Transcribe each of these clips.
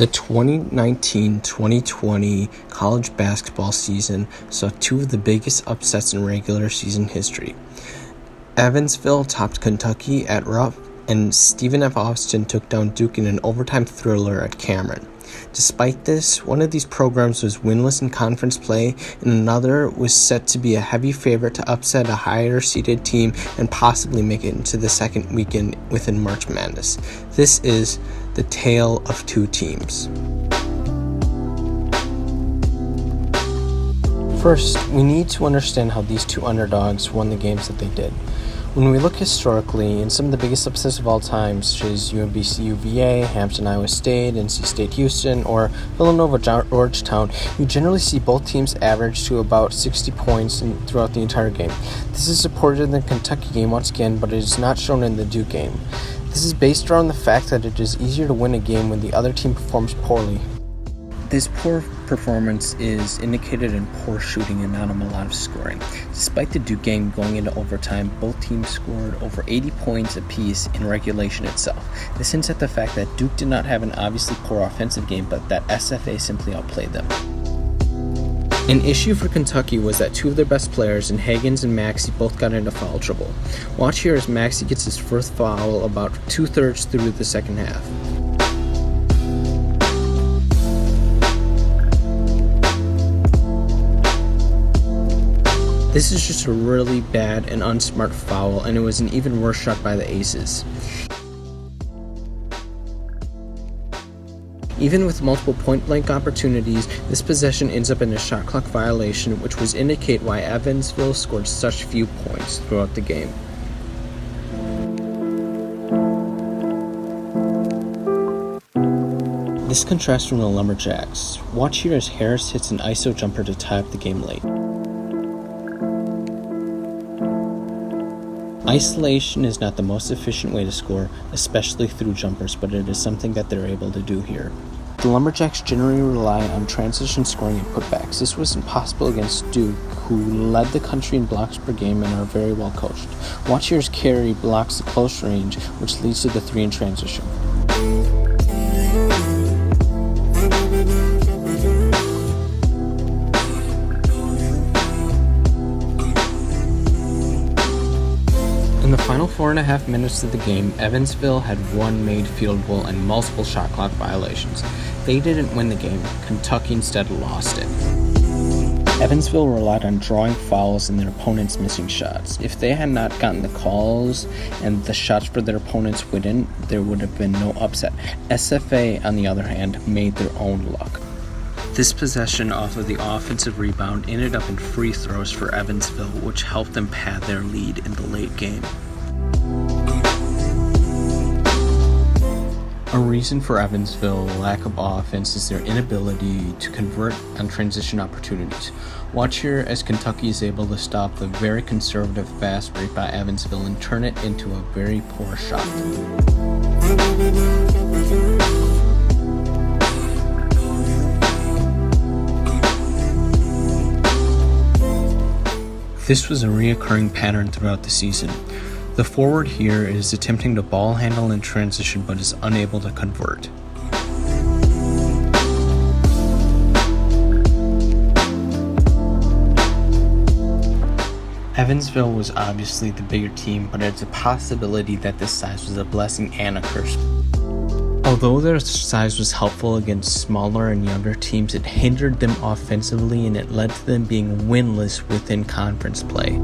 The 2019-2020 college basketball season saw two of the biggest upsets in regular season history. Evansville topped Kentucky at Rupp, and Stephen F. Austin took down Duke in an overtime thriller at Cameron. Despite this, one of these programs was winless in conference play, and another was set to be a heavy favorite to upset a higher-seeded team and possibly make it into the second weekend within March Madness. This is the tale of two teams. First, we need to understand how these two underdogs won the games that they did. When we look historically, in some of the biggest upsets of all time, such as UMBC UVA, Hampton Iowa State, NC State Houston, or Villanova Georgetown, you generally see both teams average to about 60 points throughout the entire game. This is supported in the Kentucky game once again, but it is not shown in the Duke game. This is based around the fact that it is easier to win a game when the other team performs poorly. This poor performance is indicated in poor shooting and not a lot of scoring. Despite the Duke game going into overtime, both teams scored over 80 points apiece in regulation itself. This hints at the fact that Duke did not have an obviously poor offensive game, but that SFA simply outplayed them. An issue for Kentucky was that two of their best players, in Higgins and Maxey, both got into foul trouble. Watch here as Maxey gets his first foul about 2/3 through the second half. This is just a really bad and unsmart foul, and it was an even worse shot by the Aces. Even with multiple point-blank opportunities, this possession ends up in a shot clock violation, which would indicate why Evansville scored such few points throughout the game. This contrasts from the Lumberjacks. Watch here as Harris hits an ISO jumper to tie up the game late. Isolation is not the most efficient way to score, especially through jumpers, but it is something that they're able to do here. The Lumberjacks generally rely on transition scoring and putbacks. This was impossible against Duke, who led the country in blocks per game and are very well coached. Watch here as Carey blocks the close range, which leads to the three in transition. In the final 4.5 minutes of the game, Evansville had one made field goal and multiple shot clock violations. They didn't win the game. Kentucky instead lost it. Evansville relied on drawing fouls and their opponents missing shots. If they had not gotten the calls and the shots for their opponents wouldn't, there would have been no upset. SFA, on the other hand, made their own luck. This possession off of the offensive rebound ended up in free throws for Evansville, which helped them pad their lead in the late game. A reason for Evansville's lack of offense is their inability to convert on transition opportunities. Watch here as Kentucky is able to stop the very conservative fast break by Evansville and turn it into a very poor shot. This was a reoccurring pattern throughout the season. The forward here is attempting to ball handle in transition but is unable to convert. Evansville was obviously the bigger team, but it's a possibility that this size was a blessing and a curse. Although their size was helpful against smaller and younger teams, it hindered them offensively and it led to them being winless within conference play.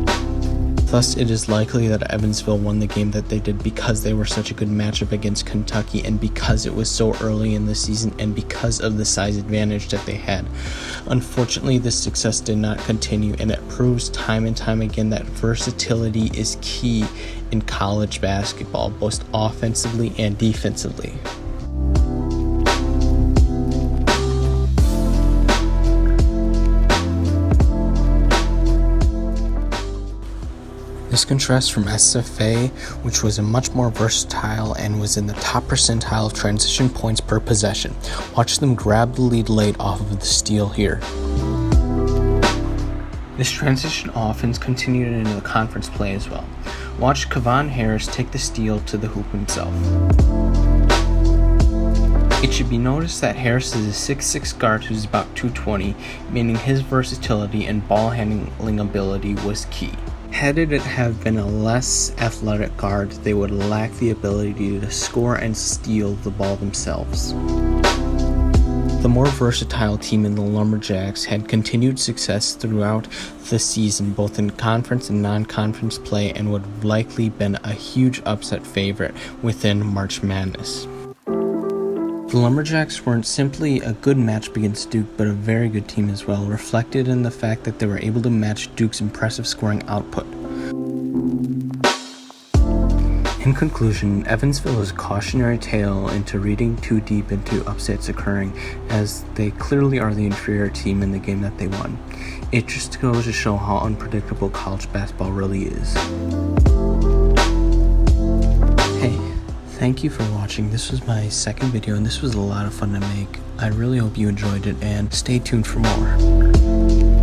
Thus, it is likely that Evansville won the game that they did because they were such a good matchup against Kentucky and because it was so early in the season and because of the size advantage that they had. Unfortunately, this success did not continue, and it proves time and time again that versatility is key in college basketball, both offensively and defensively. This contrasts from SFA, which was a much more versatile and was in the top percentile of transition points per possession. Watch them grab the lead late off of the steal here. This transition offense continued into the conference play as well. Watch Kevon Harris take the steal to the hoop himself. It should be noticed that Harris is a 6'6" guard who's about 220, meaning his versatility and ball handling ability was key. Had it have been a less athletic guard, they would lack the ability to score and steal the ball themselves. The more versatile team in the Lumberjacks had continued success throughout the season, both in conference and non-conference play, and would have likely been a huge upset favorite within March Madness. The Lumberjacks weren't simply a good matchup against Duke, but a very good team as well, reflected in the fact that they were able to match Duke's impressive scoring output. In conclusion, Evansville is a cautionary tale into reading too deep into upsets occurring, as they clearly are the inferior team in the game that they won. It just goes to show how unpredictable college basketball really is. Hey, thank you for watching. This was my second video and this was a lot of fun to make. I really hope you enjoyed it and stay tuned for more.